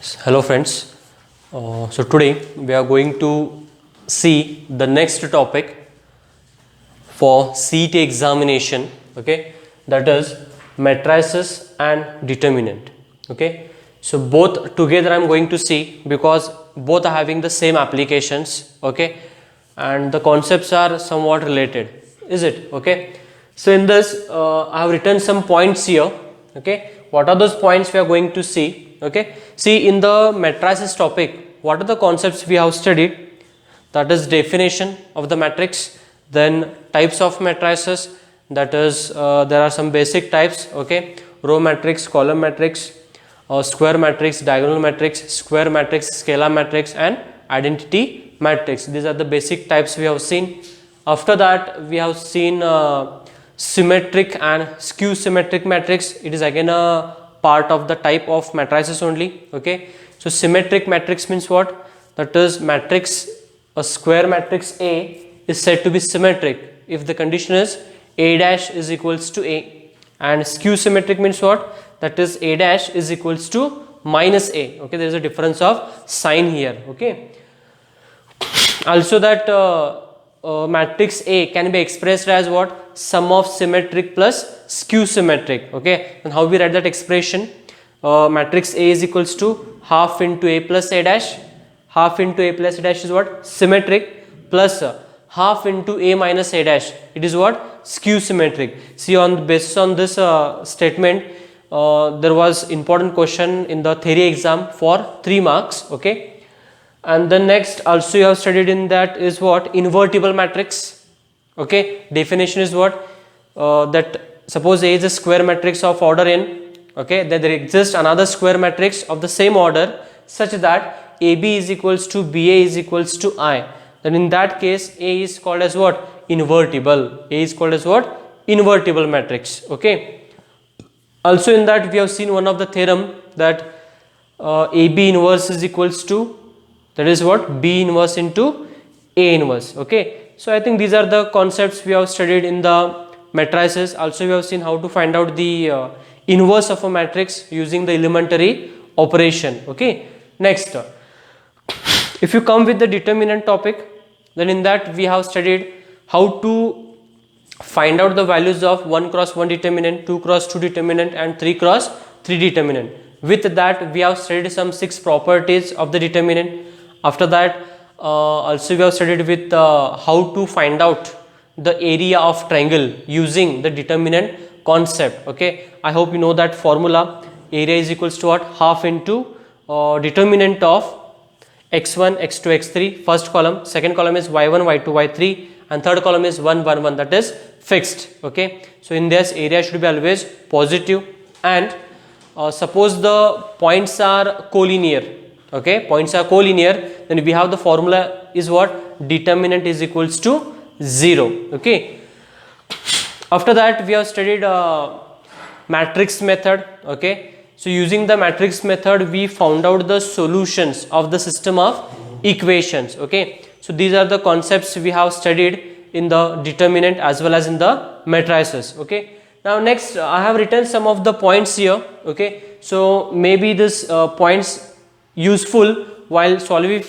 Hello friends. So today we are going to see the next topic for CET examination. Okay, that is matrices and determinant. Okay, so both together I am going to see because both are having the same applications. Okay, and the concepts are somewhat related. Is it okay? So in this I have written some points here. Okay, what are those points we are going to see? Okay, see in the matrices topic, what are the concepts we have studied? That is definition of the matrix, then types of matrices, that is there are some basic types. Okay, row matrix, column matrix, square matrix, diagonal matrix, square matrix, scalar matrix, and identity matrix. These are the basic types we have seen. After that we have seen symmetric and skew symmetric matrix. It is again a part of the type of matrices only. Okay, so symmetric matrix means what? That is matrix, a square matrix A is said to be symmetric if the condition is A dash is equals to A, and skew symmetric means what? That is A dash is equals to minus A. Okay, there is a difference of sign here. Okay, also that matrix A can be expressed as what? Sum of symmetric plus skew symmetric. Okay, and how we write that expression? Matrix A is equals to half into A plus A dash. Half into A plus A dash is what? Symmetric, plus half into A minus A dash, it is what? Skew symmetric. See, on basis on this statement, there was important question in the theory exam for 3 marks. Okay, and the next also you have studied in that is what? Invertible matrix. Okay, definition is what? That suppose A is a square matrix of order n. Okay, then there exists another square matrix of the same order such that AB is equals to BA is equals to I. Then in that case A is called as what? Invertible. A is called as what? Invertible matrix. Okay, also in that we have seen one of the theorem that AB inverse is equals to, that is what? B inverse into A inverse. Okay, so I think these are the concepts we have studied in the matrices. Also we have seen how to find out the inverse of a matrix using the elementary operation. Okay, next, if you come with the determinant topic, then in that we have studied how to find out the values of 1 cross 1 determinant, 2 cross 2 determinant, and 3 cross 3 determinant. With that we have studied some 6 properties of the determinant. After that also we have studied with how to find out the area of triangle using the determinant concept. Okay, I hope you know that formula. Area is equals to what? Half into determinant of x1, x2, x3, first column, second column is y1, y2, y3, and third column is 1, 1, 1, that is fixed. Okay, so in this area should be always positive, and suppose the points are collinear. Okay, points are collinear, then we have the formula is what? Determinant is equals to 0. Okay, after that we have studied matrix method. Okay, so using the matrix method we found out the solutions of the system of equations. Okay, so these are the concepts we have studied in the determinant as well as in the matrices. Okay, now next I have written some of the points here. Okay, so maybe this points useful while solving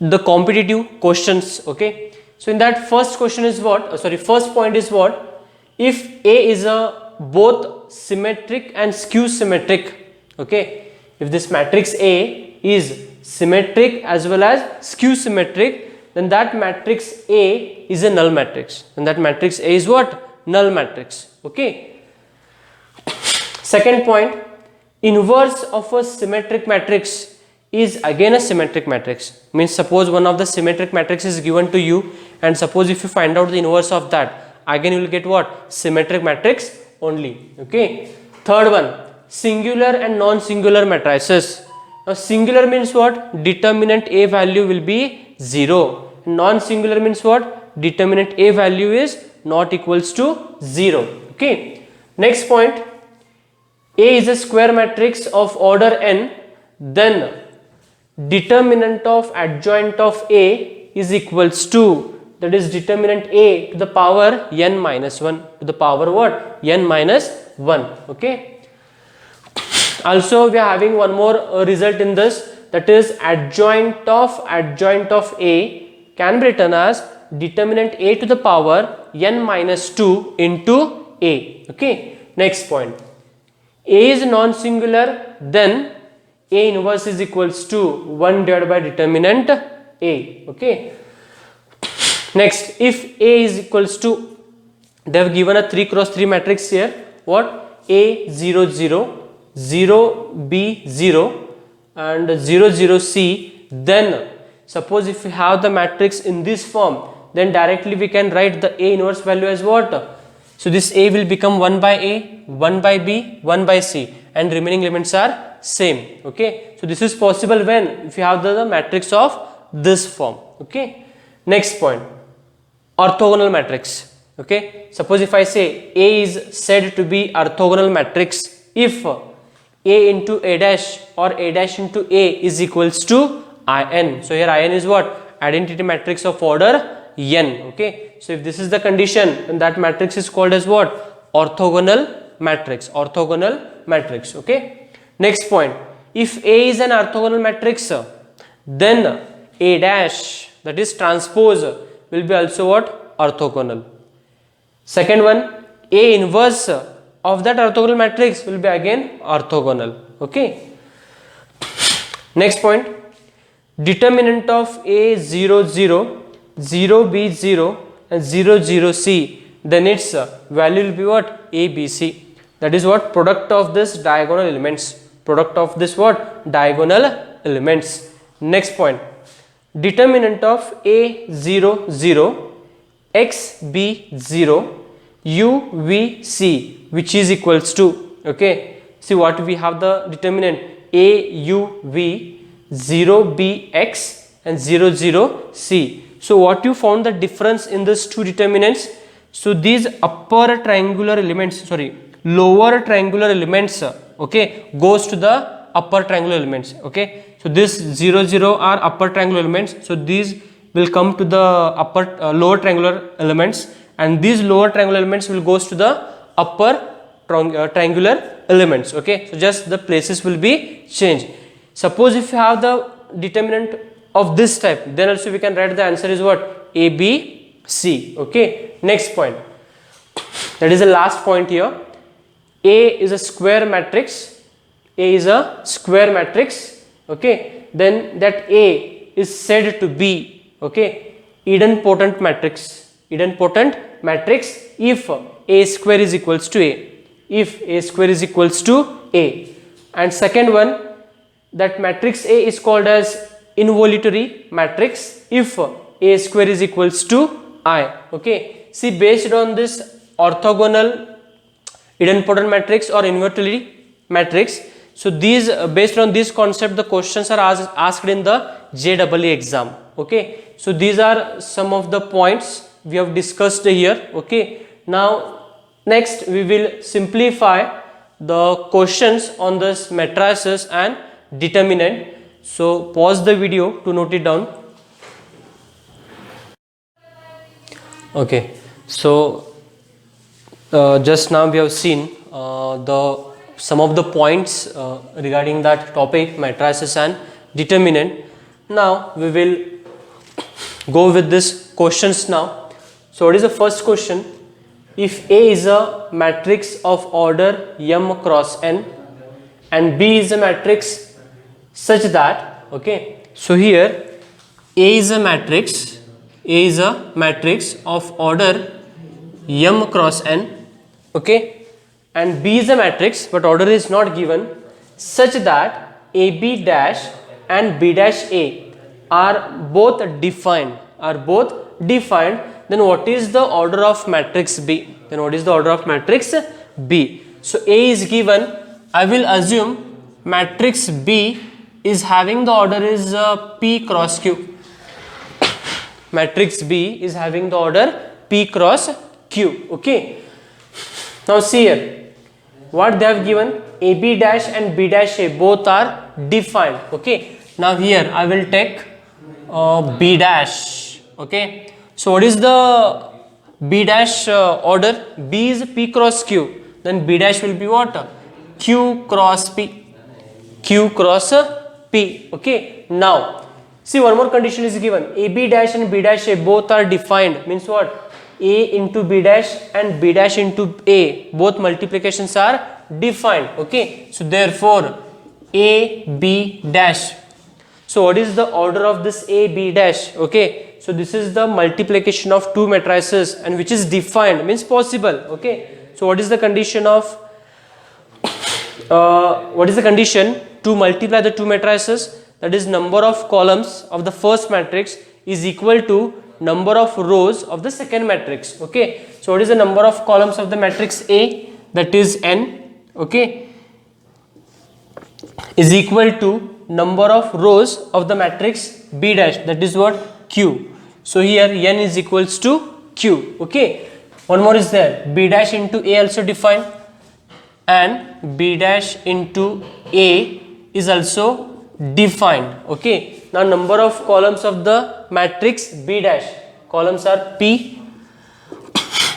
the competitive questions. Okay, so in that first question is what? First point is what? If A is a both symmetric and skew symmetric. Okay, if this matrix A is symmetric as well as skew symmetric, then that matrix A is a null matrix, and that matrix A is what? Null matrix. Okay, second point, inverse of a symmetric matrix is again a symmetric matrix. Means suppose one of the symmetric matrix is given to you, and suppose if you find out the inverse of that, again you will get what? Symmetric matrix only. Okay, third one, singular and non-singular matrices. Now singular means what? Determinant A value will be 0. Non-singular means what? Determinant A value is not equals to 0. Okay, next point, A is a square matrix of order n, then determinant of adjoint of A is equals to, that is determinant A to the power n minus 1, to the power what? N minus 1. Okay, Also we are having one more result in this, that is adjoint of A can be written as determinant A to the power n minus 2 into A. Okay, next point, A is non-singular, then A inverse is equals to 1 divided by determinant A. Okay, next, if A is equals to, they have given a 3 cross 3 matrix here, what, A 0 0 0 B 0 and 0 0 C, then suppose if we have the matrix in this form, then directly we can write the A inverse value as what? So this A will become 1 by A, 1 by B, 1 by C, and remaining elements are same. Okay, so this is possible when if you have the matrix of this form. Okay, next point, orthogonal matrix. Okay, suppose if I say A is said to be orthogonal matrix if A into A dash or A dash into A is equals to In. So here In is what? Identity matrix of order n. Okay, so if this is the condition, then that matrix is called as what? Orthogonal matrix. Orthogonal matrix. Okay, next point, if A is an orthogonal matrix, then A dash, that is transpose, will be also what? Orthogonal. Second one, A inverse of that orthogonal matrix will be again orthogonal. Okay, next point, determinant of A 0 0 0 B 0 and 0 0 C, then its value will be what? A B C, that is what? Product of this diagonal elements. Product of this what? Diagonal elements. Next point, determinant of A 0 0 X B 0 U V C, which is equals to, okay, see what we have the determinant A U V 0 B X and 0 0 C. So what you found the difference in these two determinants? So these upper triangular elements, sorry, lower triangular elements, okay, goes to the upper triangular elements. Okay, so this 0 0 are upper triangular elements, so these will come to the upper lower triangular elements, and these lower triangular elements will goes to the upper triangular elements. Okay, so just the places will be changed. Suppose if you have the determinant of this type, then also we can write the answer is what? A B C. Okay, next point, that is the last point here. A is a square matrix. A is a square matrix. Okay, then that A is said to be, okay, idempotent matrix. Idempotent matrix if A square is equals to A. If A square is equals to A. And second one, that matrix A is called as involutory matrix if A square is equals to I. Okay, see, based on this orthogonal idempotent matrix or involutory matrix, so these based on this concept the questions are asked in the JEE exam. Okay, so these are some of the points we have discussed here. Okay, now next we will simplify the questions on this matrices and determinant. So pause the video to note it down. Okay, so just now we have seen some of the points regarding that topic, matrices and determinant. Now we will go with this questions now. So what is the first question? If A is a matrix of order m cross n and B is a matrix such that, okay, so here A is a matrix of order m cross n, okay, and B is a matrix but order is not given, such that AB dash and B dash A are both defined, then what is the order of matrix B? Then what is the order of matrix B? So A is given, I will assume matrix B is having the order is P cross Q. Matrix B is having the order P cross Q. Okay, now see here what they have given, AB dash and B dash A both are defined. Okay, now here I will take B dash. Okay, so what is the B dash order? B is P cross Q, then B dash will be what? Q cross P. Q cross P. Okay. Now, see, one more condition is given. AB dash and B dash A both are defined. Means what? A into B dash and B dash into A, both multiplications are defined. Okay. So therefore, A B dash. So what is the order of this A B dash? Okay. So this is the multiplication of two matrices and which is defined, means possible. Okay. So what is the condition of to multiply the two matrices? That is, number of columns of the first matrix is equal to number of rows of the second matrix. Okay. So what is the number of columns of the matrix A? That is n. Okay. Is equal to number of rows of the matrix B dash, that is what? Q. So here n is equals to Q. Okay. One more is there, B dash into A also defined, and B dash into A is also defined. Okay. Now number of columns of the matrix B dash, columns are P,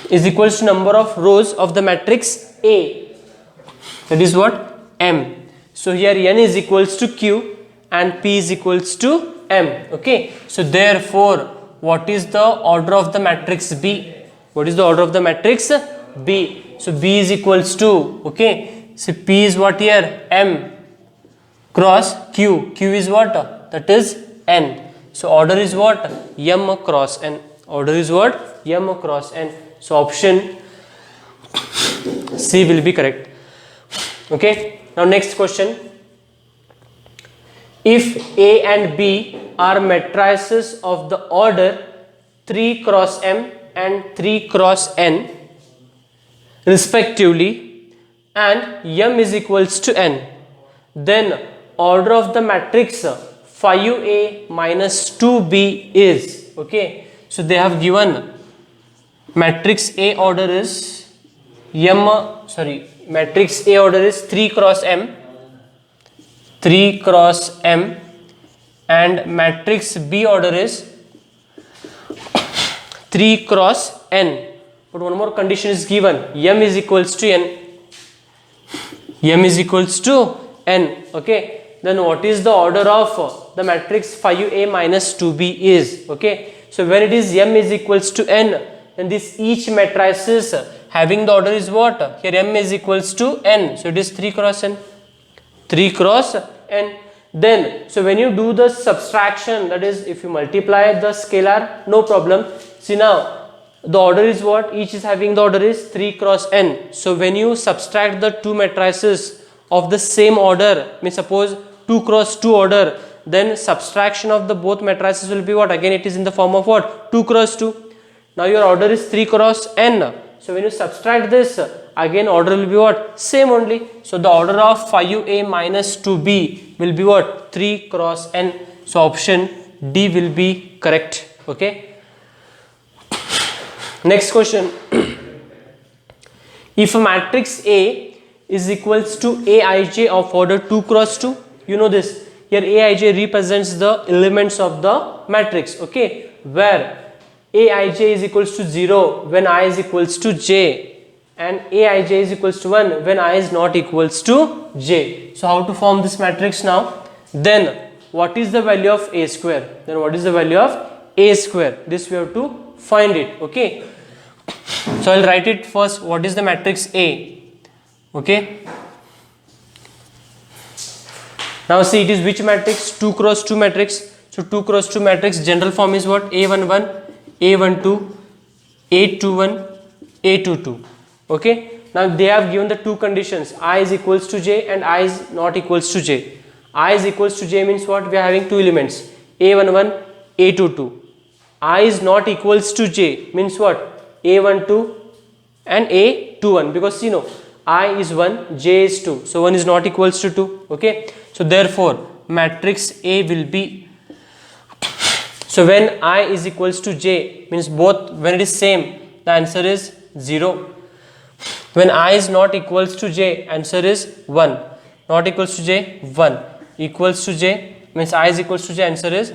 is equals to number of rows of the matrix A, that is what? M. So here n is equals to Q and P is equals to M. Okay. So therefore, what is the order of the matrix B? What is the order of the matrix B? So B is equals to, okay, so P is what here? M cross Q. Q is what? That is N. So order is what? M cross N. Order is what? M cross N. So option C will be correct. Okay. Now next question. If A and B are matrices of the order 3 cross M and 3 cross N respectively, and M is equals to N, then order of the matrix 5A minus 2B is, okay. So they have given matrix A order is matrix A order is 3 cross M, 3 cross M, and matrix B order is 3 cross N. But one more condition is given, M is equals to N. M is equals to N. Okay. Then what is the order of the matrix 5A minus 2B is? Okay. So when it is M is equals to N, then this each matrices having the order is what? Here M is equals to N. So it is 3 cross N. 3 cross N. Then, so when you do the subtraction, that is, if you multiply the scalar, no problem. See now, the order is what? Each is having the order is 3 cross N. So when you subtract the two matrices of the same order, means suppose 2 cross 2 order, then subtraction of the both matrices will be what? Again it is in the form of what? 2 cross 2. Now your order is 3 cross N. So when you subtract this, again order will be what? Same only. So the order of 5A minus 2B will be what? 3 cross N. So option D will be correct. Okay. Next question. If a matrix A is equals to Aij of order 2 cross 2, you know this. Here Aij represents the elements of the matrix. Okay. Where Aij is equals to 0 when I is equals to j, and Aij is equals to 1 when I is not equals to j. So how to form this matrix now? Then what is the value of A square? Then what is the value of A square? This we have to find it. Okay. So I'll write it first. What is the matrix A? Okay. Now see, it is which matrix? 2 cross 2 matrix. So 2 cross 2 matrix general form is what? A11, A12, A21, A22. Okay. Now they have given the two conditions, I is equals to j and I is not equals to j. I is equals to j means what? We are having two elements, A11, A22. I is not equals to j means what? A12 and A21, because you know I is 1, j is 2, so 1 is not equals to 2. Okay. So therefore matrix A will be, so when I is equals to j means both, when it is same, the answer is 0. When I is not equals to j, answer is 1. Not equals to j, 1. Equals to j means I is equals to j, answer is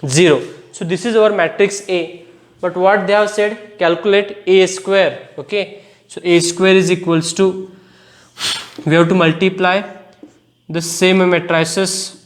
0. So this is our matrix A. But what they have said, calculate A square. Okay. So A square is equals to, we have to multiply the same matrices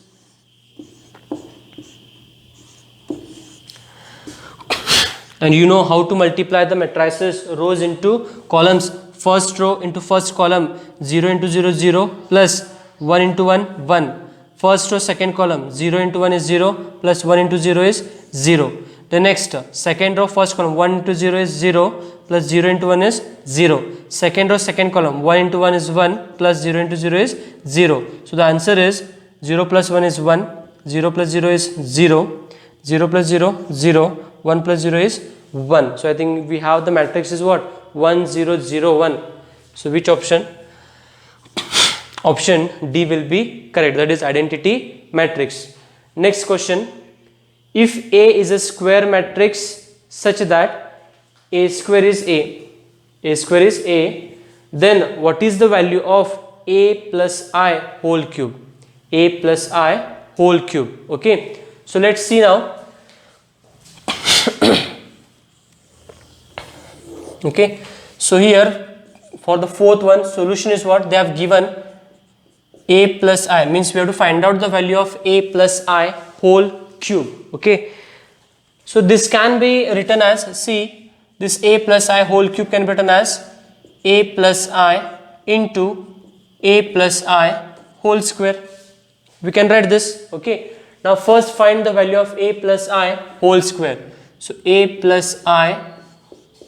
and you know how to multiply the matrices rows into columns. First row into first column, 0 into 0 0 plus 1 into 1 1. First row second column, 0 into 1 is 0 plus 1 into 0 is 0. The next second row first column, 1 into 0 is 0 plus 0 into 1 is 0. Second row second column, 1 into 1 is 1 plus 0 into 0 is 0. So the answer is 0 plus 1 is 1, 0 plus 0 is 0, 0 plus 0 0, 1 plus 0 is 1. So I think we have the matrix is what? 1 0 0 1. So which option? Option D will be correct, that is identity matrix. Next question, if A is a square matrix such that A square is A square is A, then what is the value of A plus I whole cube? A plus I whole cube. Okay, so let's see now. Okay, so here for the fourth one, solution is what? They have given A plus I, means we have to find out the value of A plus I whole cube. Okay, so this can be written as, see, this A plus I whole cube can be written as A plus I into A plus I whole square. We can write this. Okay, now first find the value of A plus I whole square. So A plus I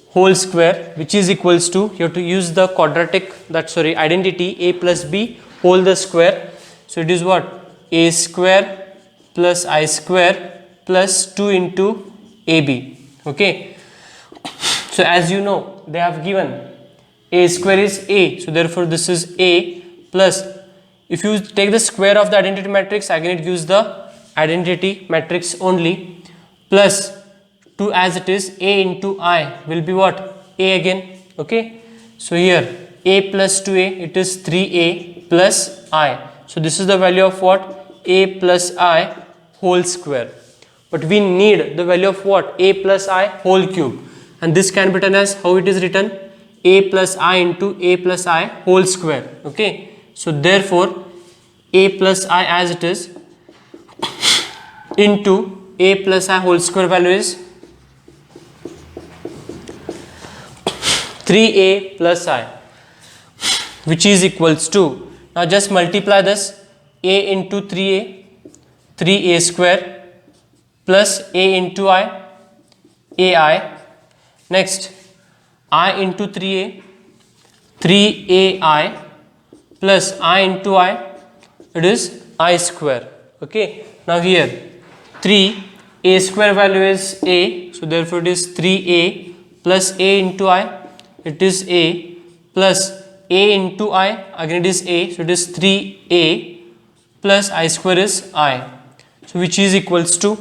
whole square, which is equals to, you have to use the quadratic, identity, A plus B whole the square. So it is what? A square plus I square plus 2 into AB. Okay, so as you know, they have given A square is A, so therefore this is A plus, if you take the square of the identity matrix, again it gives the identity matrix only, plus 2 as it is, A into I will be what? A again. Okay, so here A plus 2A, it is 3A plus I. So this is the value of what? A plus I whole square. But we need the value of what? A plus I whole cube. And this can be written as, how it is written? A plus I into A plus I whole square. Okay, so therefore A plus I as it is into A plus I whole square value is 3A plus I, which is equals to, now just multiply this, A into 3A, 3A square plus A into I, AI. Next, I into 3A, 3AI plus I into I, it is I square. Okay, now here 3, A square value is A, so therefore it is 3A plus A into I, it is A plus A into I, again it is A, so it is 3A plus I square is I. So which is equals to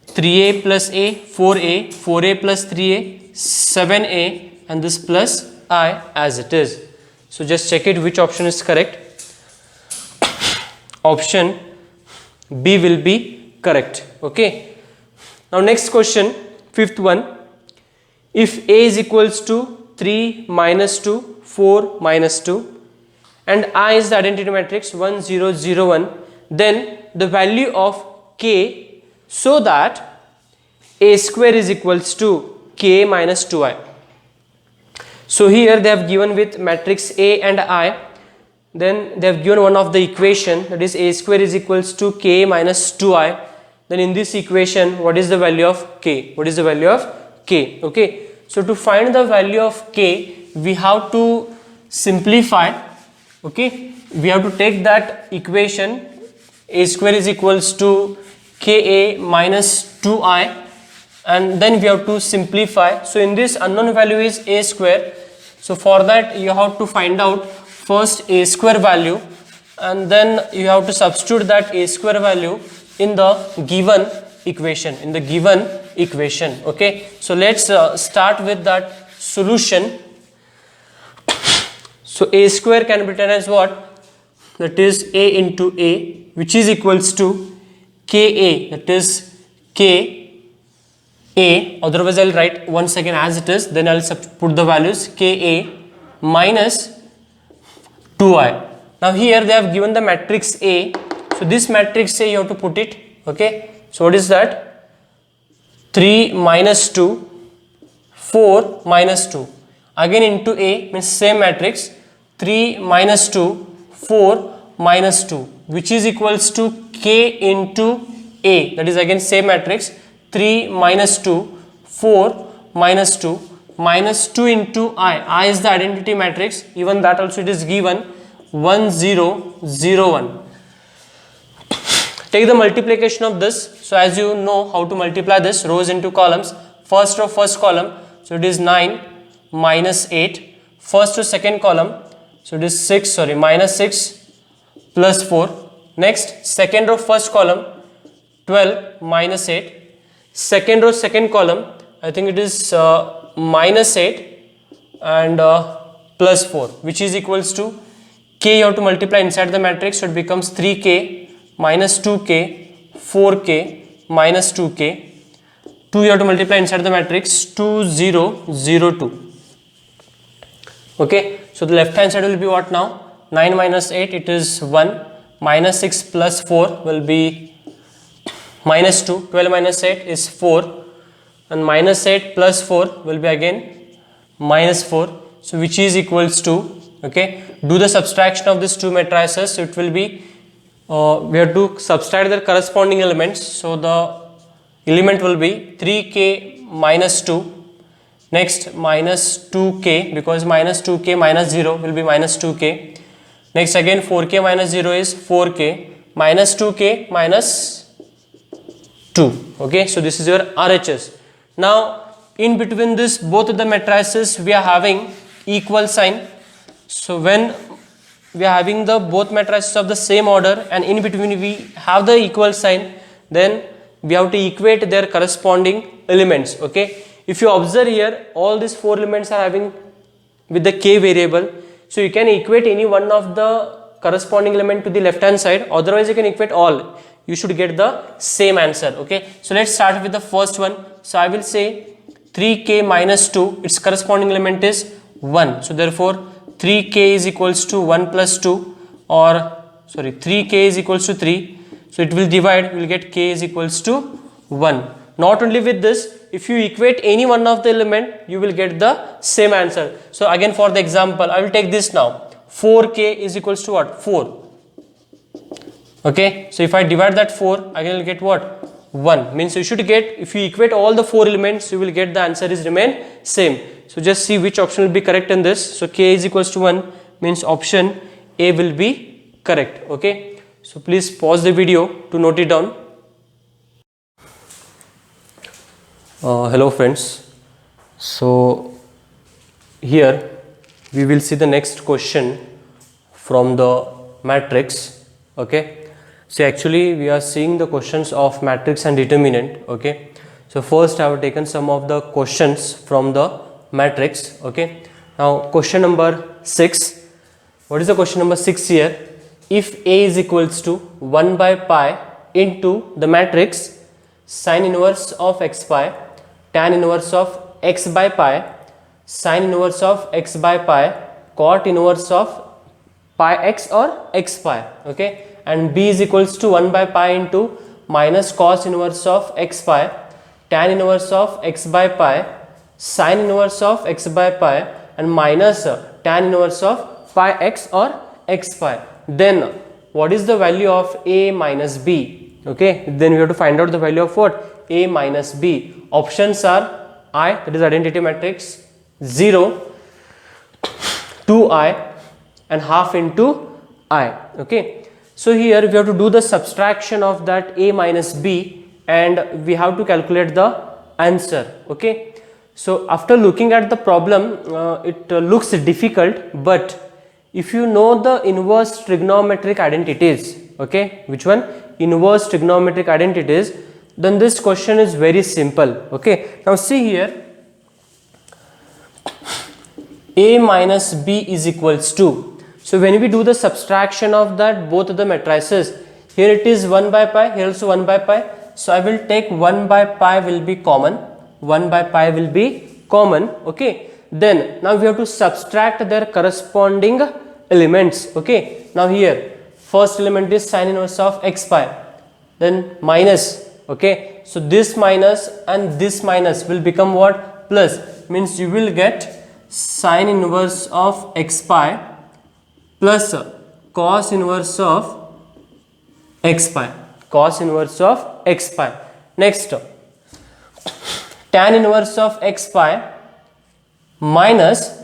3A plus A, 4A, 4A plus 3A, 7A, and this plus I as it is. So just check it which option is correct. Option B will be correct. Okay, now next question, fifth one, if A is equals to 3 minus 2, 4 minus 2 and I is the identity matrix 1 0 0 1, then the value of K, so that A square is equals to K minus 2I. So here they have given with matrix A and I, then they have given one of the equation, that is A square is equals to K minus 2I. Then in this equation, what is the value of K? What is the value of K? Okay, so to find the value of K, we have to simplify. Okay, we have to take that equation, A square is equals to Ka minus 2I, and then we have to simplify. So in this unknown value is A square, so for that you have to find out first A square value, and then you have to substitute that A square value in the given equation, Okay, so let's start with that solution. So A square can be written as what? That is A into A, which is equals to Ka, that is K A, otherwise I'll write once again as it is, then I'll put the values Ka minus 2I. Now here they have given the matrix A. So this matrix A you have to put it. Okay. So what is that? 3 minus 2, 4 minus 2. Again into A means same matrix. 3 minus 2, 4 minus 2, which is equals to K into A. That is again same matrix. 3 minus 2, 4 minus 2, minus 2 into I is the identity matrix. Even that also it is given 1 0 0 1. Take the multiplication of this. So as you know how to multiply this, rows into columns. First row first column, so it is 9 minus 8. First to second column, so it is minus 6 plus 4. Next second row first column, 12 minus 8. Second row second column, I think it is minus 8 and plus 4, which is equals to K you have to multiply inside the matrix, so it becomes 3K minus 2K, 4K minus 2K. 2 you have to multiply inside the matrix, 2 0 0 2. Okay, so the left hand side will be what now? 9 minus 8, it is 1. Minus 6 plus 4 will be minus 2. 12 minus 8 is 4. And minus 8 plus 4 will be again minus 4. So which is equals to, okay, do the subtraction of these two matrices. So it will be, we have to subtract their corresponding elements. So the element will be 3K minus 2. Next minus 2K, because minus 2K minus 0 will be minus 2K. Next again 4K minus 0 is 4K. Minus 2K minus 2. Okay, so this is your RHS. Now in between this both of the matrices we are having equal sign. So when we are having the both matrices of the same order and in between we have the equal sign, then we have to equate their corresponding elements. Okay, if you observe here, all these four elements are having with the K variable. So you can equate any one of the corresponding element to the left hand side, otherwise you can equate all. You should get the same answer. Okay, so let's start with the first one. So I will say 3K minus 2, its corresponding element is 1. So therefore 3K is equals to 1 plus 2, or sorry 3K is equals to 3. So it will divide, we will get K is equals to 1. Not only with this, if you equate any one of the element, you will get the same answer. So again for the example, I will take this now. 4K is equals to what? 4. Okay, so if I divide that 4, I will get what? 1. Means you should get, if you equate all the 4 elements, you will get the answer is remain same. So just see which option will be correct in this. So K is equals to 1 means option A will be correct. Okay, so please pause the video to note it down. Hello friends. So here we will see the next question from the matrix. Okay, so actually we are seeing the questions of matrix and determinant. Okay, so first I have taken some of the questions from the matrix. Okay, now question number 6. What is the question number 6 here? If A is equals to 1 by pi into the matrix sin inverse of x pi, tan inverse of x by pi, sin inverse of x by pi, cot inverse of pi x or x pi. Okay, and B is equals to 1 by pi into minus cos inverse of x pi, tan inverse of x by pi, sin inverse of x by pi, and minus tan inverse of pi x or x pi. Then what is the value of A minus B? Okay, then we have to find out the value of what? A minus B. Options are I, that is identity matrix, 0, 2I and half into I. Okay, so here we have to do the subtraction of that A minus B and we have to calculate the answer. Okay, so after looking at the problem, it looks difficult, but if you know the inverse trigonometric identities, okay, which one? Inverse trigonometric identities, then this question is very simple. Okay, now see here, A minus B is equals to, so when we do the subtraction of that both of the matrices, here it is 1 by pi, here also 1 by pi, so I will take 1 by pi will be common, 1 by pi will be common. Okay, then now we have to subtract their corresponding elements. Okay, now here first element is sin inverse of x pi, then minus. Okay, so this minus and this minus will become what? Plus. Means you will get sin inverse of x pi plus cos inverse of x pi, cos inverse of x pi. Next, tan inverse of x pi minus,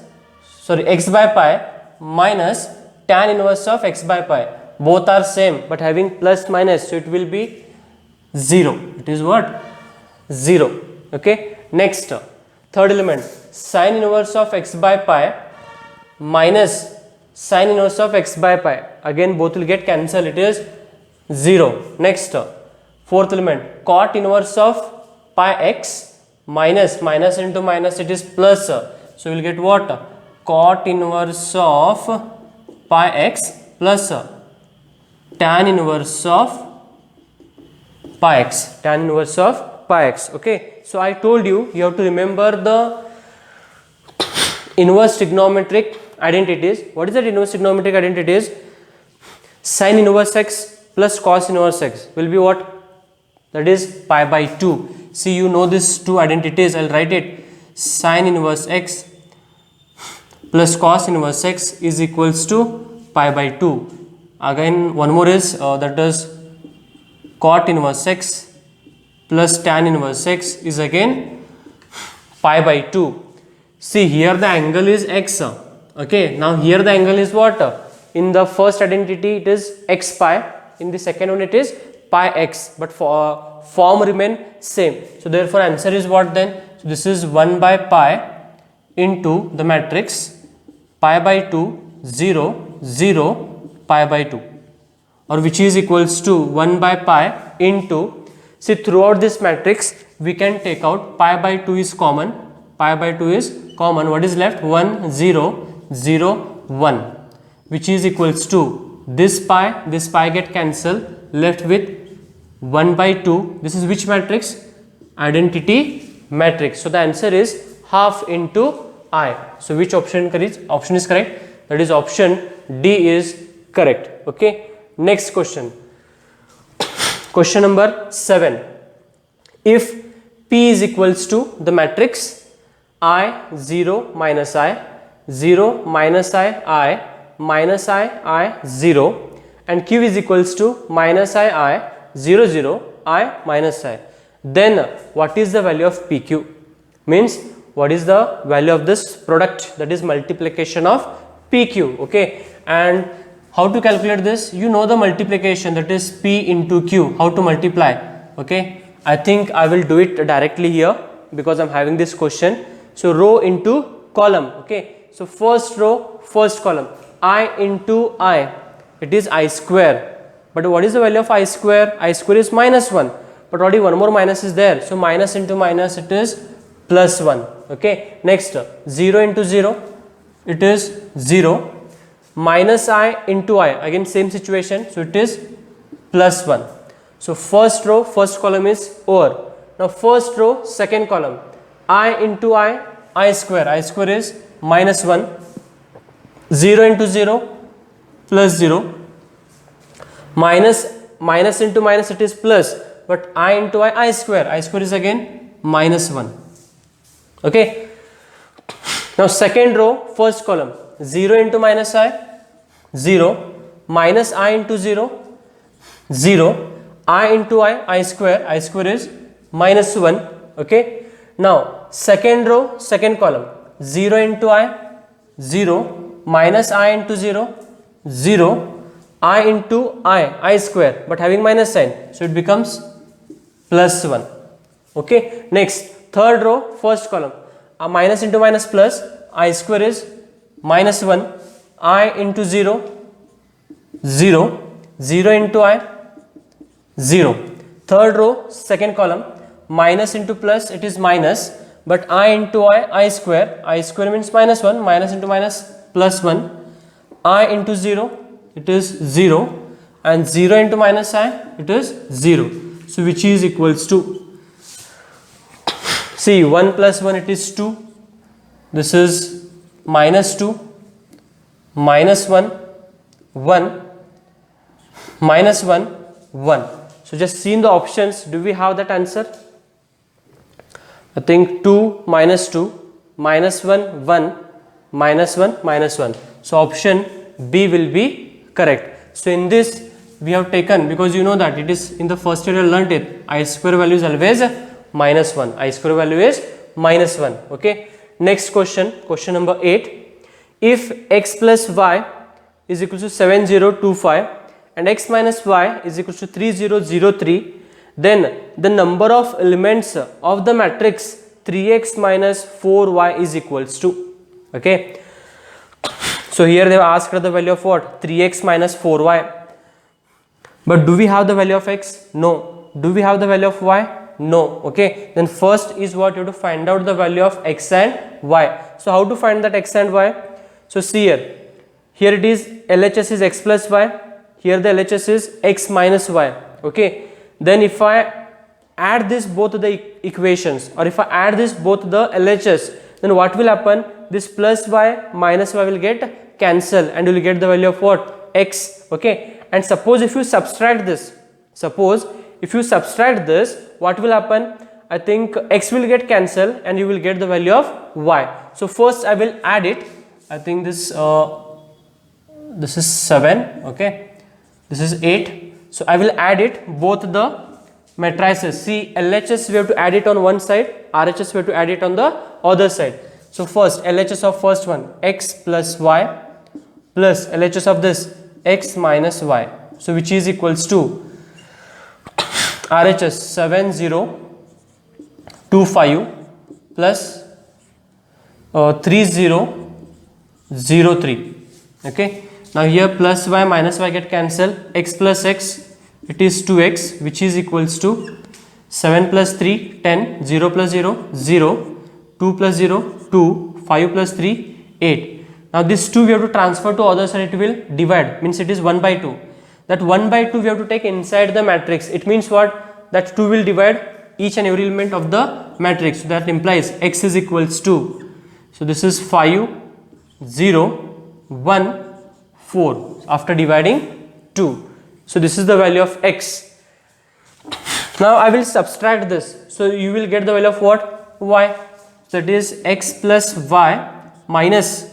x by pi minus tan inverse of x by pi. Both are same but having plus minus, so it will be 0. It is what? 0. Okay. Next, third element, sin inverse of x by pi minus sin inverse of x by pi. Again both will get cancelled, it is 0. Next, fourth element, cot inverse of pi x minus, minus into minus, it is plus. So we will get what? Cot inverse of pi x plus tan inverse of pi x, tan inverse of pi x. Okay, so I told you, you have to remember the inverse trigonometric identities. What is that inverse trigonometric identities? Sin inverse x plus cos inverse x will be what? That is pi by 2. See, you know these two identities. I will write it. Sin inverse x plus cos inverse x is equals to pi by 2. Again one more is that is cot inverse x plus tan inverse x is again pi by 2. See, here the angle is x. Okay, now here the angle is what? In the first identity it is x pi, in the second one it is pi x, but for form remain same. So therefore answer is what then? So this is 1 by pi into the matrix pi by 2 0 0 pi by 2, or which is equals to 1 by pi into, see throughout this matrix we can take out pi by 2 is common, pi by 2 is common. What is left? 1 0 0 1, which is equals to this pi get cancelled, left with 1 by 2. This is which matrix? Identity matrix. So the answer is half into I. So which option is correct? That is option D is correct. Okay, next question. Question number 7. If P is equals to the matrix I 0 minus I 0 minus I minus I 0, and Q is equals to minus I 0 0 I minus I, then what is the value of PQ? Means what is the value of this product, that is multiplication of PQ. Okay, and how to calculate this? You know the multiplication, that is P into Q, how to multiply. Okay, I think I will do it directly here because I am having this question. So row into column. Okay, so first row, first column, I into I, it is I square. But what is the value of I square? I square is minus 1, but already one more minus is there. So minus into minus, it is plus 1. Okay, next 0 into 0, it is 0. Minus I into I, again same situation, so it is plus 1. So first row, first column is over. Now first row, second column, I into I square is minus 1. 0 into 0, plus 0. Minus into minus, it is plus, but I into I square is again minus 1. Okay, now second row, first column, 0 into minus I 0, minus I into 0 0, I into I square is minus 1. Okay, now second row, second column, 0 into I 0, minus I into 0 0, I into I square, but having minus sign, so it becomes plus 1. Okay, next third row, first column, minus into minus plus, I square is minus 1, I into 0 0, 0 into I 0. Third row, second column, minus into plus, it is minus, but I into I square means minus 1, minus into minus plus 1, I into 0, it is 0, and 0 into minus I, it is 0. So which is equals to, see 1 plus 1, it is 2, this is minus 2, minus 1, 1, minus 1, 1. So just see in the options, do we have that answer? I think 2, minus 2, minus 1, 1, minus 1, minus 1. So option B will be correct. So in this we have taken, because you know that it is in the first year you learnt it, I square value is always minus 1. I square value is minus 1. Okay. Next question, question number 8. If x plus y is equal to 7025 and x minus y is equal to 3003, then the number of elements of the matrix 3x minus 4y is equals to. Okay. So here they have asked the value of what? 3x minus 4y. But do we have the value of x? No. Do we have the value of y? No. Okay. Then first is what? You have to find out the value of x and y. So how to find that x and y? So see here. Here it is LHS is x plus y. Here the LHS is x minus y. Okay. Then if I add this both the equations, or if I add this both the LHS, then what will happen? This plus y minus y will get cancelled and you will get the value of what? X. Okay. And suppose if you subtract this, what will happen? I think x will get cancelled and you will get the value of y. So first I will add it. I think this is 7. Okay. This is 8. So I will add it both the matrices. See, LHS we have to add it on one side, RHS we have to add it on the other side. So first LHS of first one, x plus y plus LHS of this, x minus y. So which is equals to RHS 7025 plus 3003. Okay. Now here plus y minus y get cancelled. X plus x, it is 2x, which is equals to 7 plus 3, 10, 0 plus 0, 0, 2 plus 0, 2, 5 plus 3, 8. Now this 2 we have to transfer to other side, it will divide, means it is 1 by 2. That 1 by 2 we have to take inside the matrix. It means what? That 2 will divide each and every element of the matrix. So that implies x is equals to, so this is 5, 0, 1, 4 after dividing 2. So this is the value of x. Now I will subtract this. So you will get the value of what? Y. So it is x plus y minus.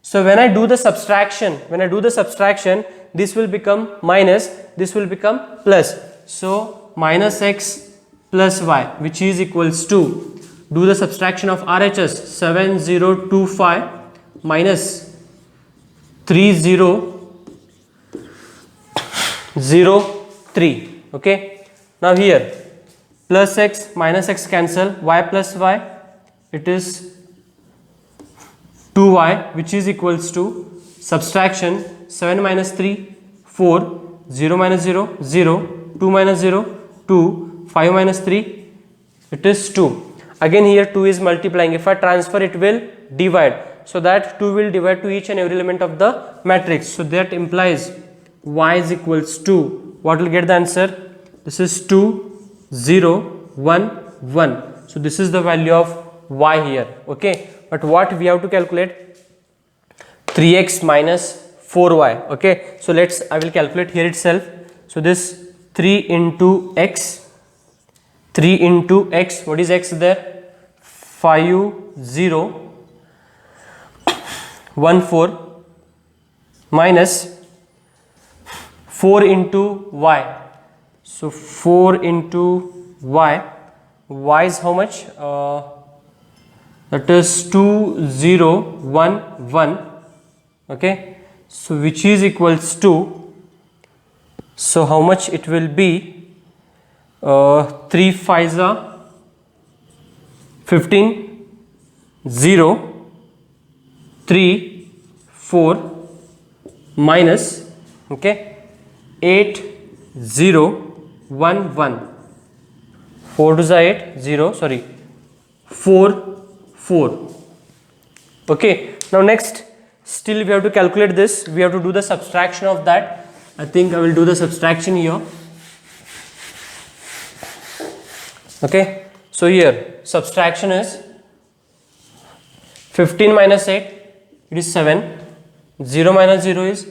So when I do the subtraction, this will become minus, this will become plus. So minus x plus y, which is equals to, do the subtraction of RHS, 7025 minus 3003. Okay. Now here plus x minus x cancel, y plus y, it is 2y, which is equals to subtraction 7 minus 3, 4, 0 minus 0, 0, 2 minus 0, 2, 5 minus 3, it is 2. Again here 2 is multiplying. If I transfer, it will divide. So that 2 will divide to each and every element of the matrix. So that implies y is equals to, what will get the answer? This is 2, 0, 1, 1. So this is the value of y here. Okay. But what we have to calculate? 3x minus 4y. Okay. So I will calculate here itself. So this 3 into x, what is x there? 5, 0, 1, 4 minus 4 into y. So 4 into y. Y is how much? That is 2, 0, 1, 1. Okay. So which is equals to, so how much it will be? 3 5s are 15, 0, 3, 4 minus, okay, 8, 0, 1, 1. 4 to the 8, 0, sorry, 4, 4. Okay. Now next, still we have to calculate this. We have to do the subtraction of that. I think I will do the subtraction here. Okay. So here subtraction is 15 minus 8, it is 7. 0 minus 0 is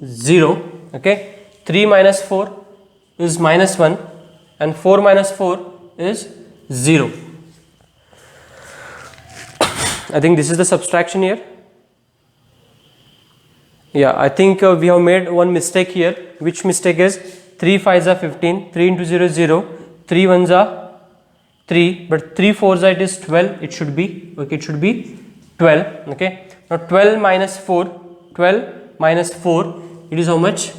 0. Okay, 3 minus 4 is minus 1 and 4 minus 4 is 0. I think this is the subtraction here. Yeah, I think we have made one mistake here. Which mistake is 3 5s are 15, 3 into 0 is 0, 3 1s are 3, but 3 4s are it is 12. It should be okay. It should be 12. Okay. Now 12 minus 4, 12 minus 4. It is how much?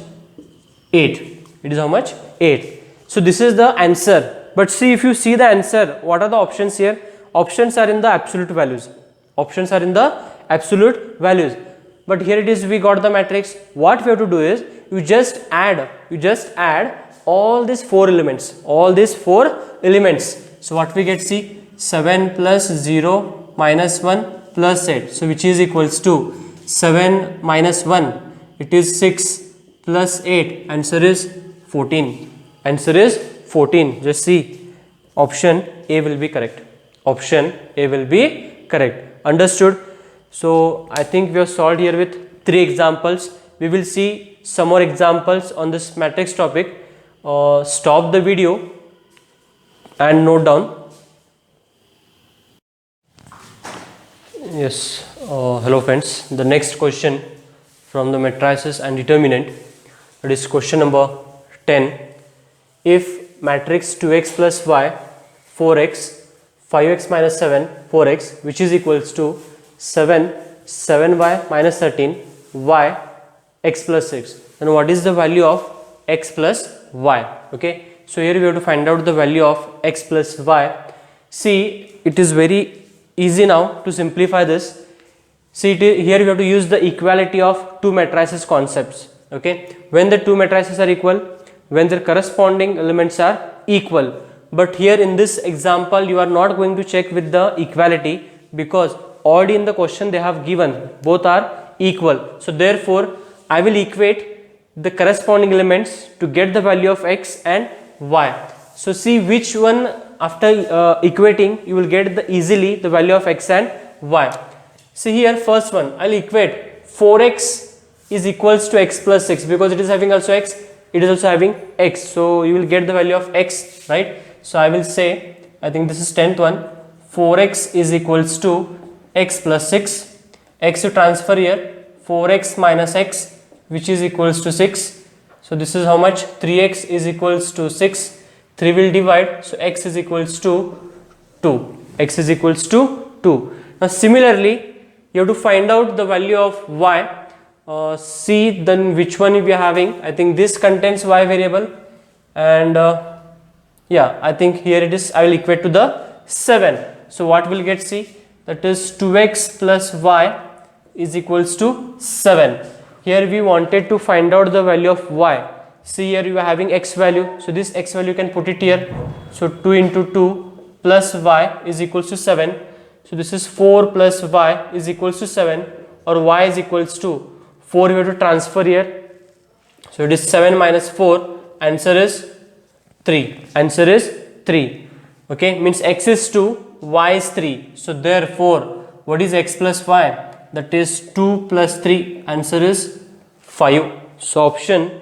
8. It is how much? 8. So this is the answer. But see, if you see the answer, what are the options here? Options are in the absolute values. Options are in the absolute values. But here it is, we got the matrix. What we have to do is you just add all these 4 elements. So what we get, see, 7 plus 0 minus 1 plus 8. So which is equals to 7 minus 1. It is 6 plus 8. Answer is 14. Answer is 14. Just see, option A will be correct. Option A will be correct. Understood? So I think we have solved here with 3 examples. We will see some more examples on this matrix topic. Stop the video and note down. Yes. Hello friends. The next question from the matrices and determinant, it is question number 10. If matrix 2x plus y, 4x, 5x minus 7, 4x, which is equals to 7, 7y minus 13, y, x plus 6. Then what is the value of x plus y? Okay. So here we have to find out the value of x plus y. See, it is very easy now to simplify this. See, here we have to use the equality of two matrices concepts. Okay. When the two matrices are equal, when their corresponding elements are equal. But here in this example, you are not going to check with the equality, because already in the question they have given both are equal. So therefore I will equate the corresponding elements to get the value of x and y. So see which one after equating you will get easily the value of x and y. See here, first one I'll equate 4x is equals to x plus 6, because it is having also x, it is also having x, so you will get the value of x, right? So I will say, I think this is 10th one, 4x is equals to x plus 6, x to transfer here, 4x minus x, which is equals to 6. So this is how much? 3x is equals to 6, 3 will divide, so x is equals to 2, x is equals to 2. Now similarly, you have to find out the value of y. See then which one we are having. I think this contains y variable, and yeah, I think here it is, I will equate to the 7. So what will get, see, that is 2x plus y is equals to 7. Here we wanted to find out the value of y. See here you are having x value, so this x value you can put it here. So 2 into 2 plus y is equals to 7. So this is 4 plus y is equals to 7, or y is equals to 4, you have to transfer here. So it is 7 minus 4, answer is 3. Answer is 3. Okay, means x is 2, y is 3. So therefore, what is x plus y? That is 2 plus 3. Answer is 5. So option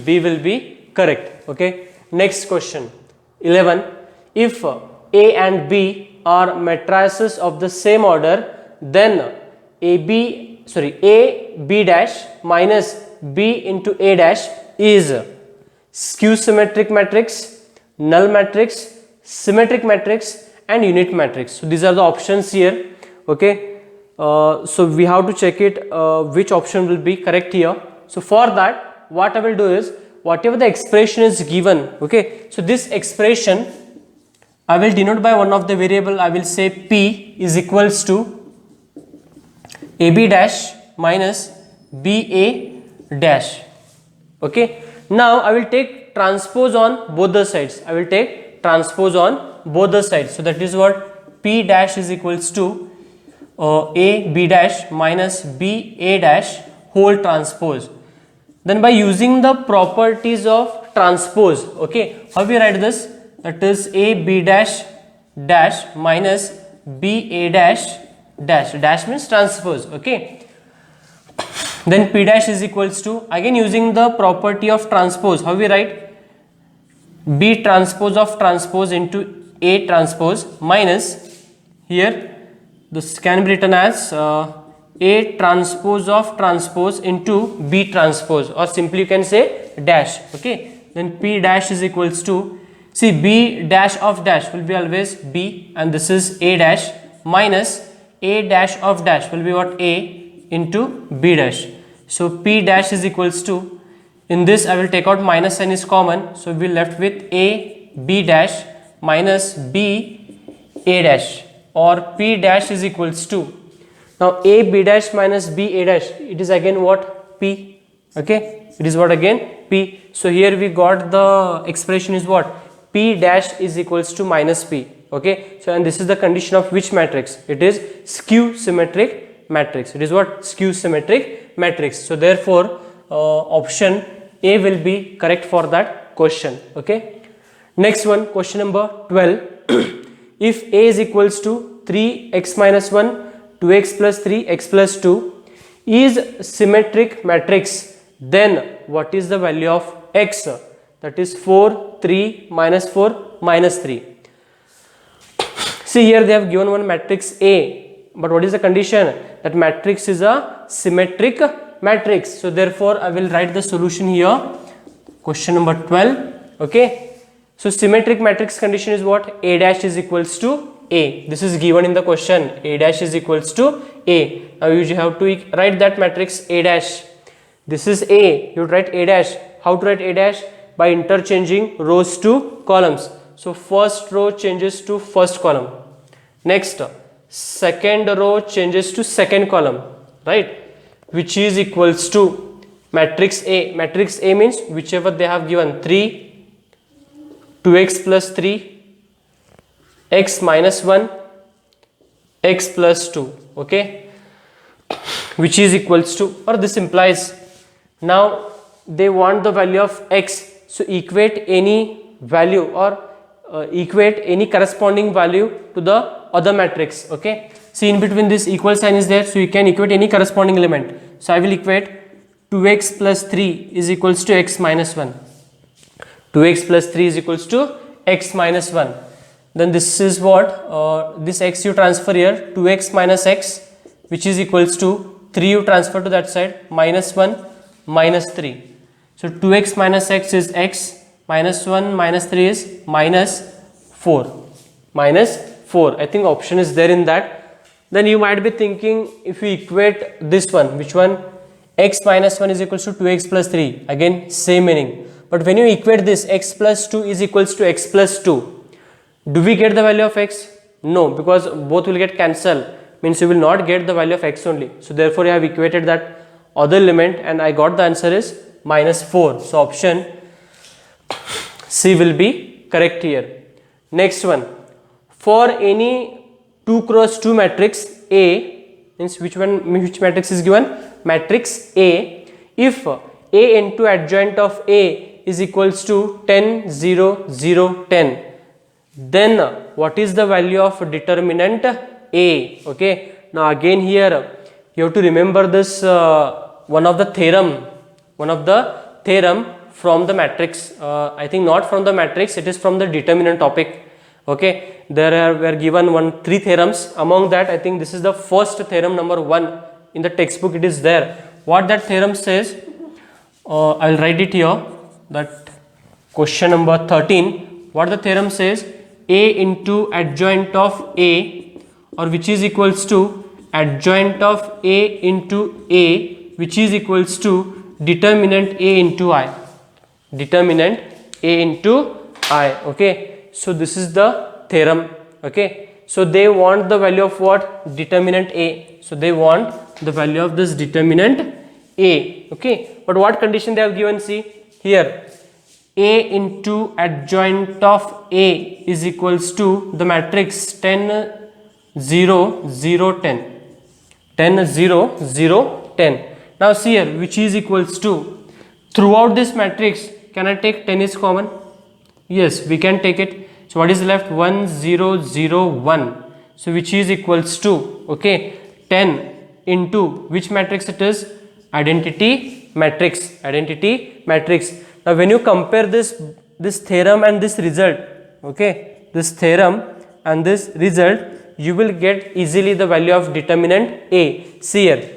B will be correct. Okay. Next question 11. If A and B are matrices of the same order, then A B dash minus B into A dash is skew symmetric matrix, null matrix, symmetric matrix, and unit matrix. So these are the options here. Okay. So we have to check it which option will be correct here. So for that, what I will do is, whatever the expression is given, okay, so this expression I will denote by one of the variable. I will say P is equals to AB dash minus BA dash. Okay. Now I will take transpose on both the sides. I will take transpose on both the sides. So that is what P dash is equals to A B dash minus B A dash whole transpose. Then by using the properties of transpose, okay, how we write this? That is A B dash dash minus B A dash dash. Dash means transpose. Okay. Then P dash is equals to, again using the property of transpose, how we write? B transpose of transpose into A transpose minus, here this can be written as A transpose of transpose into B transpose, or simply you can say dash. Okay, then P dash is equals to, see, B dash of dash will be always B, and this is A dash minus A dash of dash will be what? A into B dash. So P dash is equals to, in this I will take out minus sign is common, so we will left with A B dash minus B A dash, or P dash is equals to, now A B dash minus B A dash, it is again what? P. Okay, it is what again? P. So here we got the expression is what? P dash is equals to minus P. Okay, so and this is the condition of which matrix? It is skew symmetric matrix. It is what? Skew symmetric matrix. So therefore option A will be correct for that question. Okay, next one, question number 12. If A is equals to 3x minus 1, 2x plus 3, x plus 2 is symmetric matrix, then what is the value of x? That is 4, 3, minus 4, minus 3. See, here they have given one matrix A, but what is the condition? That matrix is a symmetric matrix. So therefore I will write the solution here, question number 12. Okay, so symmetric matrix condition is what? A dash is equals to A. This is given in the question, A dash is equals to A. Now you have to write that matrix A dash. This is A, you write A dash. How to write A dash? By interchanging rows to columns. So first row changes to first column, next second row changes to second column, right, which is equals to matrix A. Matrix A means whichever they have given, 3, 2x plus 3, x minus 1, x plus 2. Okay, which is equals to, or this implies, now they want the value of x, so equate any value or equate any corresponding value to the other matrix. Okay, see, in between this equal sign is there, so you can equate any corresponding element. So I will equate 2x plus 3 is equals to x minus 1. 2x plus 3 is equals to x minus 1. Then this is what? This x you transfer here, 2x minus x, which is equals to 3 you transfer to that side, minus 1, minus 3. So 2x minus x is x, minus 1 minus 3 is minus 4. Minus 4. I think option is there in that. Then you might be thinking, if you equate this one, which one? X minus 1 is equals to 2x plus 3. Again, same meaning. But when you equate this, x plus 2 is equals to x plus 2. Do we get the value of x? No, because both will get cancelled. Means you will not get the value of x only. So therefore you have equated that other element, and I got the answer is minus 4. So option C will be correct here. Next one, for any 2 cross 2 matrix A, means which matrix is given? Matrix A. If A into adjoint of A is equals to 10, 0, 0, 10, then what is the value of determinant A? Okay, now again here you have to remember this one of the theorem from the matrix. I think not from the matrix, it is from the determinant topic. Okay, there were given 3 theorems. Among that, I think this is the first theorem, number 1 in the textbook. It is there. What that theorem says, I will write it here. That question number 13. What the theorem says? A into adjoint of A, or which is equals to adjoint of A into A, which is equals to determinant A into I. Determinant A into I. Okay, so this is the theorem. Okay, so they want the value of what? Determinant A. So they want the value of this determinant A. Okay, but what condition they have given? See here, A into adjoint of A is equals to the matrix 10, 0, 0, 10. 10, 0, 0, 10. Now see here, which is equals to, throughout this matrix, can I take 10 is common? Yes, we can take it. So what is left? 1, 0, 0, 1. So which is equals to, okay, 10 into which matrix it is? identity matrix. Identity matrix. Now when you compare this theorem and this result, okay, this theorem and this result, you will get easily the value of determinant A. See here,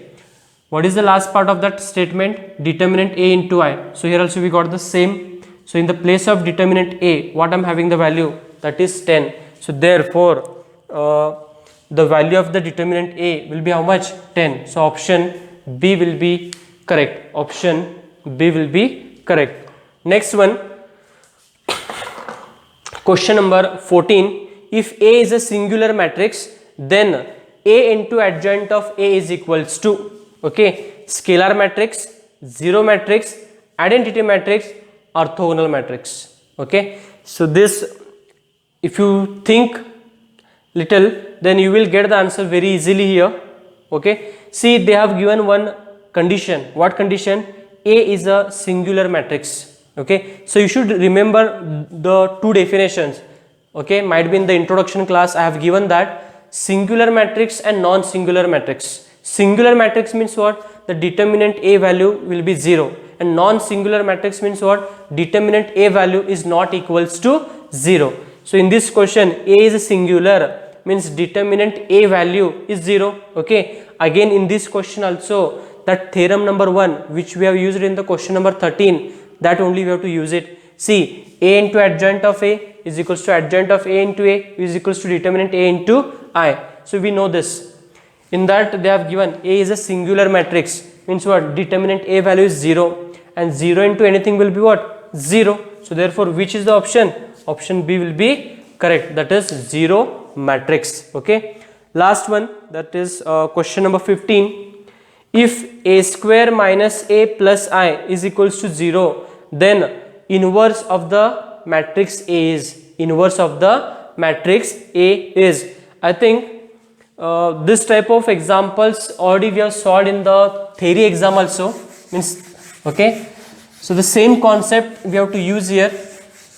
what is the last part of that statement? Determinant A into I. So here also we got the same. So in the place of determinant A, what I am having the value? That is 10. So therefore the value of the determinant A will be how much? 10. So option B will be correct. Option B will be correct. Next one, question number 14. If A is a singular matrix, then A into adjoint of A is equals to, okay, scalar matrix, zero matrix, identity matrix, orthogonal matrix. Okay, so this, if you think little, then you will get the answer very easily here. Okay, see, they have given one condition. What condition? A is a singular matrix. Okay, so you should remember the two definitions. Okay, might be in the introduction class I have given that singular matrix and non-singular matrix. Singular matrix means what? The determinant A value will be 0, and non-singular matrix means what? Determinant A value is not equals to 0. So in this question, A is a singular, means determinant A value is 0. Okay, again in this question also, that theorem number 1 which we have used in the question number 13, that only we have to use it. See, A into adjoint of A is equals to adjoint of A into A is equals to determinant A into I. So we know this. In that they have given A is a singular matrix, means what? Determinant A value is 0, and 0 into anything will be what? 0. So therefore which is the option? Option B will be correct, that is 0 matrix. Okay, last one, that is question number 15. If A square minus A plus I is equals to 0, then inverse of the matrix A is, inverse of the matrix A is. I think this type of examples already we have solved in the theory exam also, means, okay, so the same concept we have to use here.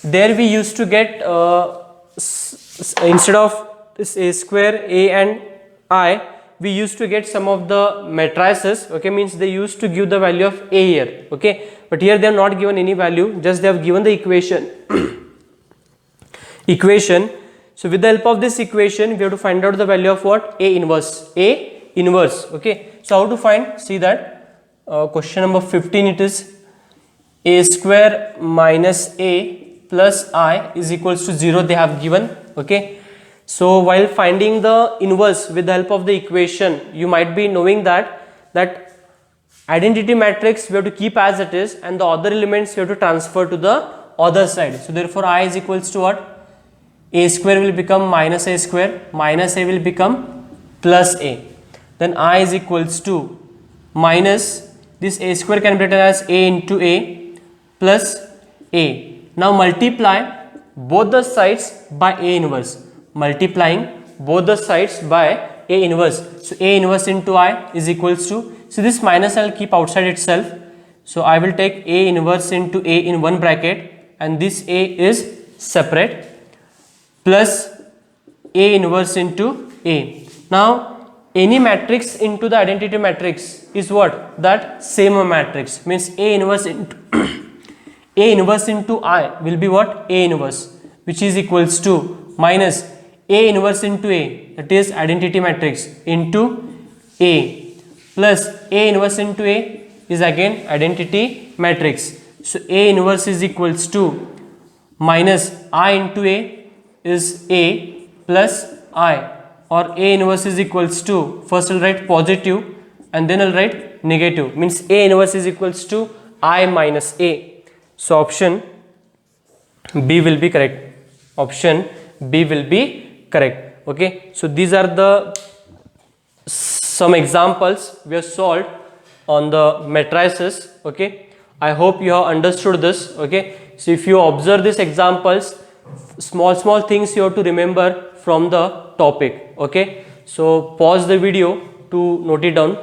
There we used to get instead of this A square, A and I, we used to get some of the matrices. Okay, means they used to give the value of A here. Okay, but here they have not given any value, just they have given the equation. Equation. So with the help of this equation, we have to find out the value of what? A inverse. A inverse. Okay, so how to find? See that question number 15, it is A square minus A plus I is equals to 0 they have given. Okay, so while finding the inverse with the help of the equation, you might be knowing that identity matrix we have to keep as it is, and the other elements we have to transfer to the other side. So therefore I is equals to what? A square will become minus A square, minus A will become plus A. Then I is equals to minus, this A square can be written as A into A plus A. Now multiply both the sides by A inverse. Multiplying both the sides by A inverse. So A inverse into I is equals to, so this minus I will keep outside itself. So I will take A inverse into A in one bracket, and this A is separate, plus A inverse into A. Now any matrix into the identity matrix is what? That same matrix, means A inverse into A inverse into I will be what? A inverse, which is equals to minus A inverse into A, that is identity matrix, into A, plus A inverse into A is again identity matrix. So A inverse is equals to minus I into A is A plus I, or A inverse is equals to, first I will write positive and then I will write negative, means A inverse is equals to I minus A. So option B will be correct. Option B will be correct. Okay, so these are the some examples we have solved on the matrices. Okay, I hope you have understood this. Okay, so if you observe these examples, small things you have to remember from the topic. Okay, so pause the video to note it down.